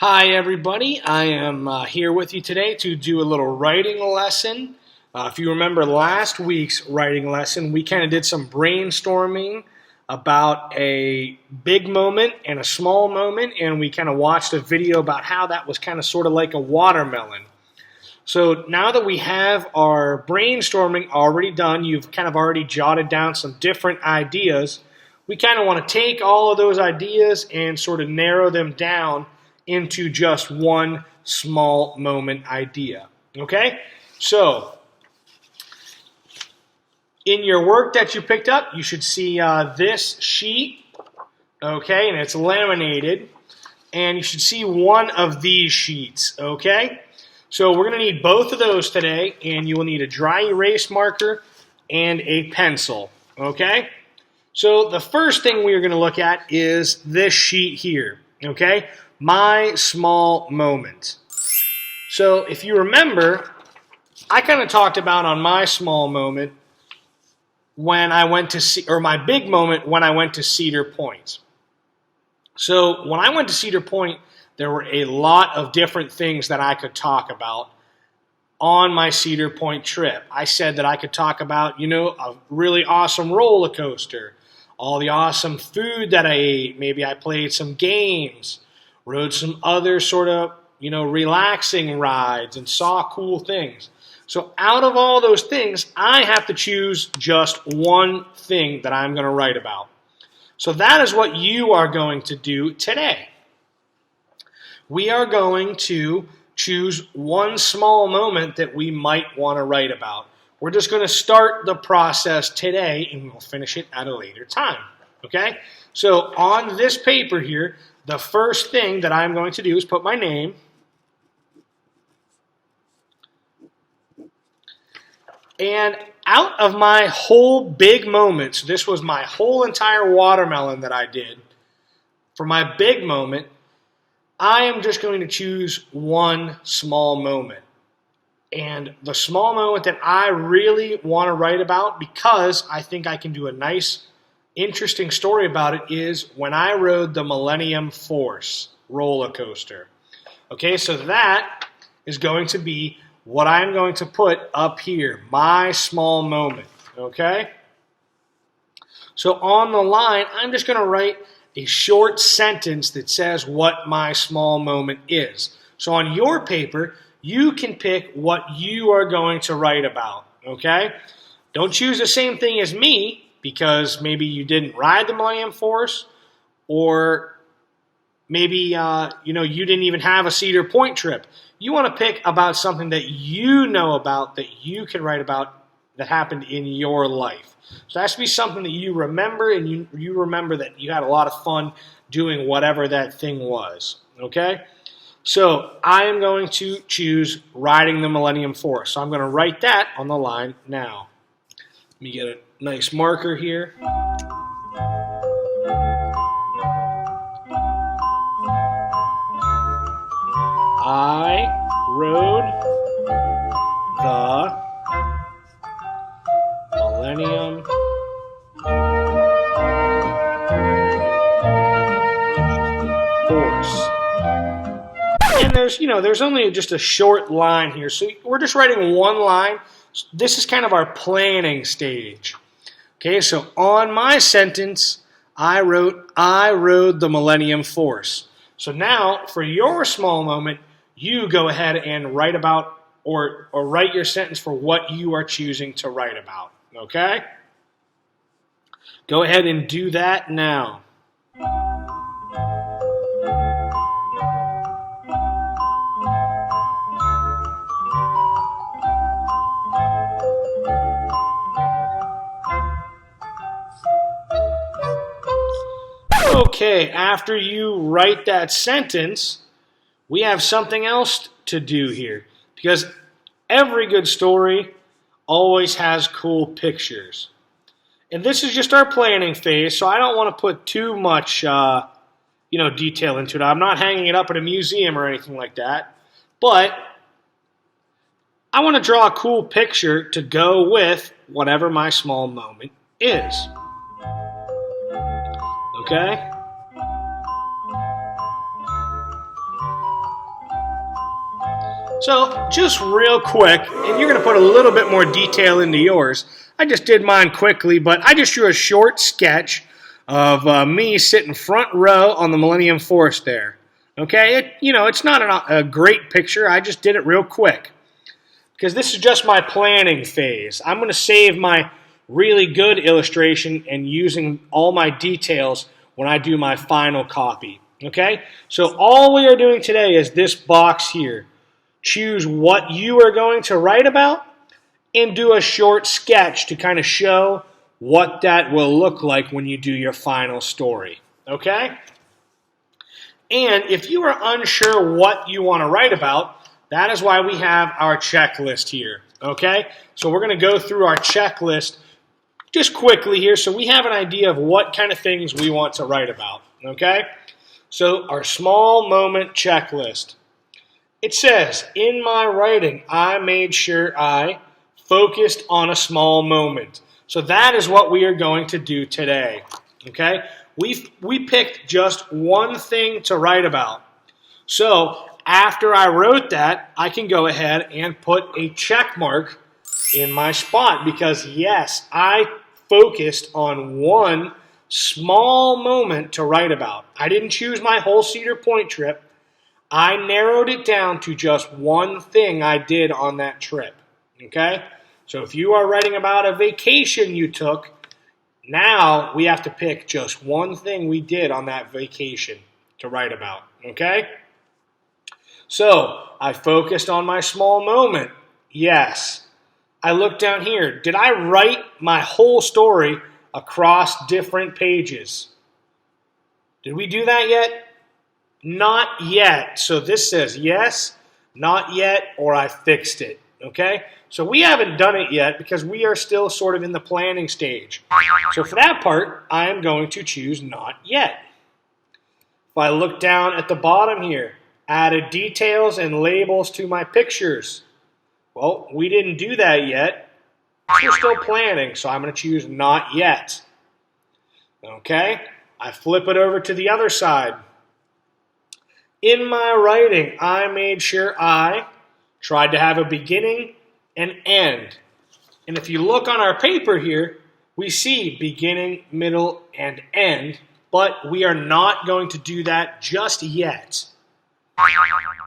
Hi everybody, I am here with you today to do a little writing lesson. If you remember last week's writing lesson, we kind of did some brainstorming about a big moment and a small moment, and we kind of watched a video about how that was kind of sort of like a watermelon. So now that we have our brainstorming already done, you've kind of already jotted down some different ideas, we kind of want to take all of those ideas and sort of narrow them down into just one small moment idea. Okay? So, in your work that you picked up, you should see this sheet, okay, and it's laminated, and you should see one of these sheets, okay? So we're going to need both of those today, and you will need a dry erase marker and a pencil, okay? So the first thing we are going to look at is this sheet here, okay? My small moment. So if you remember, I kind of talked about on my small moment when I went to or my big moment when I went to Cedar Point. So when I went to Cedar Point, there were a lot of different things that I could talk about on my Cedar Point trip. I said that I could talk about, a really awesome roller coaster, all the awesome food that I ate, maybe I played some games, rode some other sort of, relaxing rides and saw cool things. So out of all those things, I have to choose just one thing that I'm going to write about. So that is what you are going to do today. We are going to choose one small moment that we might want to write about. We're just going to start the process today and we'll finish it at a later time. Okay? So on this paper here, the first thing that I'm going to do is put my name. And out of my whole big moment, so this was my whole entire watermelon that I did, for my big moment, I am just going to choose one small moment. And the small moment that I really want to write about, because I think I can do a nice interesting story about it, is when I rode the Millenium Force roller coaster. Okay, so that is going to be what I'm going to put up here, my small moment. Okay? So on the line, I'm just going to write a short sentence that says what my small moment is. So on your paper, you can pick what you are going to write about. Okay? Don't choose the same thing as me, because maybe you didn't ride the Millenium Force, or maybe you didn't even have a Cedar Point trip. You want to pick about something that you know about, that you can write about, that happened in your life. So it has to be something that you remember, and you remember that you had a lot of fun doing whatever that thing was. Okay? So I am going to choose riding the Millenium Force. So I'm going to write that on the line now. Let me get a nice marker here. I rode the Millenium Force. And there's only just a short line here, so we're just writing one line. This is kind of our planning stage. Okay, so on my sentence, I rode the Millenium Force. So now, for your small moment, you go ahead and write about or write your sentence for what you are choosing to write about. Okay? Go ahead and do that now. Okay, after you write that sentence, we have something else to do here, because every good story always has cool pictures. And this is just our planning phase, so I don't want to put too much detail into it. I'm not hanging it up at a museum or anything like that, but I want to draw a cool picture to go with whatever my small moment is. Okay? So just real quick, and you're going to put a little bit more detail into yours. I just did mine quickly, but I just drew a short sketch of me sitting front row on the Millenium Force there. Okay, it's not a great picture. I just did it real quick because this is just my planning phase. I'm going to save my really good illustration and using all my details when I do my final copy. Okay, so all we are doing today is this box here. Choose what you are going to write about and do a short sketch to kind of show what that will look like when you do your final story. Okay? And if you are unsure what you want to write about, that is why we have our checklist here. Okay? So we're going to go through our checklist just quickly here so we have an idea of what kind of things we want to write about. Okay? So our small moment checklist. It says, in my writing, I made sure I focused on a small moment. So that is what we are going to do today. Okay? We picked just one thing to write about. So after I wrote that, I can go ahead and put a check mark in my spot because yes, I focused on one small moment to write about. I didn't choose my whole Cedar Point trip. I narrowed it down to just one thing I did on that trip. Okay? So if you are writing about a vacation you took, now we have to pick just one thing we did on that vacation to write about. Okay? So I focused on my small moment. Yes. I looked down here. Did I write my whole story across different pages? Did we do that yet? Not yet. So this says yes, not yet, or I fixed it. Okay? So we haven't done it yet because we are still sort of in the planning stage. So for that part, I am going to choose not yet. If I look down at the bottom here, added details and labels to my pictures. Well, we didn't do that yet. We're still planning, so I'm going to choose not yet. Okay? I flip it over to the other side. In my writing, I made sure I tried to have a beginning and end. And if you look on our paper here, we see beginning, middle, and end, but we are not going to do that just yet.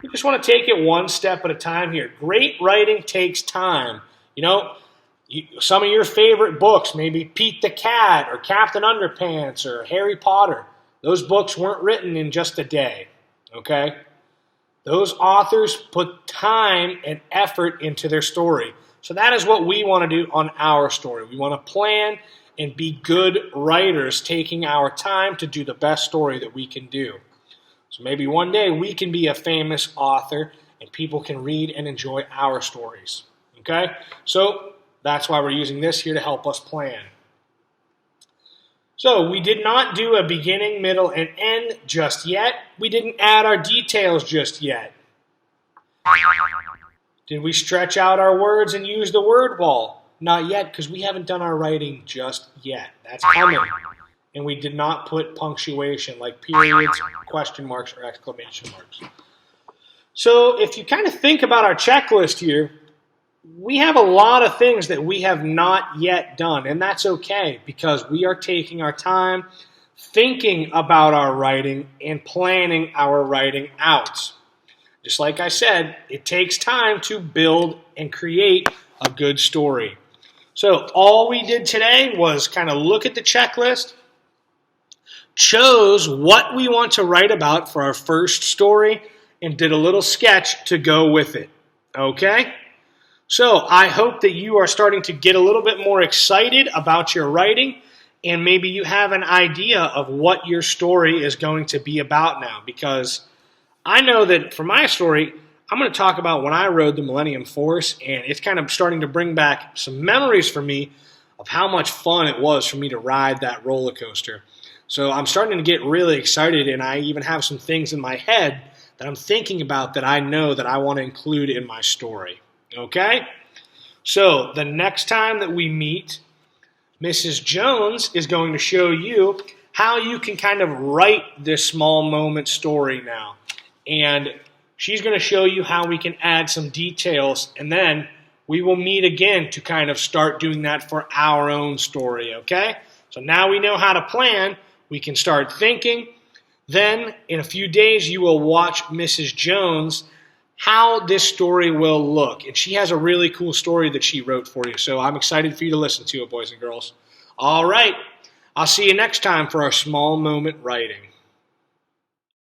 We just want to take it one step at a time here. Great writing takes time. Some of your favorite books, maybe Pete the Cat or Captain Underpants or Harry Potter, those books weren't written in just a day. Okay? Those authors put time and effort into their story. So that is what we want to do on our story. We want to plan and be good writers, taking our time to do the best story that we can do. So maybe one day we can be a famous author and people can read and enjoy our stories. Okay? So that's why we're using this here to help us plan. So we did not do a beginning, middle, and end just yet. We didn't add our details just yet. Did we stretch out our words and use the word wall? Not yet, because we haven't done our writing just yet. That's coming. And we did not put punctuation like periods, question marks, or exclamation marks. So if you kind of think about our checklist here, we have a lot of things that we have not yet done, and that's okay because we are taking our time thinking about our writing and planning our writing out. Just like I said, it takes time to build and create a good story. So all we did today was kind of look at the checklist, chose what we want to write about for our first story, and did a little sketch to go with it. Okay? So I hope that you are starting to get a little bit more excited about your writing and maybe you have an idea of what your story is going to be about now, because I know that for my story, I'm going to talk about when I rode the Millenium Force, and it's kind of starting to bring back some memories for me of how much fun it was for me to ride that roller coaster. So I'm starting to get really excited, and I even have some things in my head that I'm thinking about that I know that I want to include in my story. Okay? So the next time that we meet, Mrs. Jones is going to show you how you can kind of write this small moment story now. And She's going to show you how we can add some details, and then we will meet again to kind of start doing that for our own story, okay? So now we know how to plan. We can start thinking. Then, in a few days, you will watch Mrs. Jones, how this story will look. And she has a really cool story that she wrote for you. So I'm excited for you to listen to it, boys and girls. All right. I'll see you next time for our small moment writing.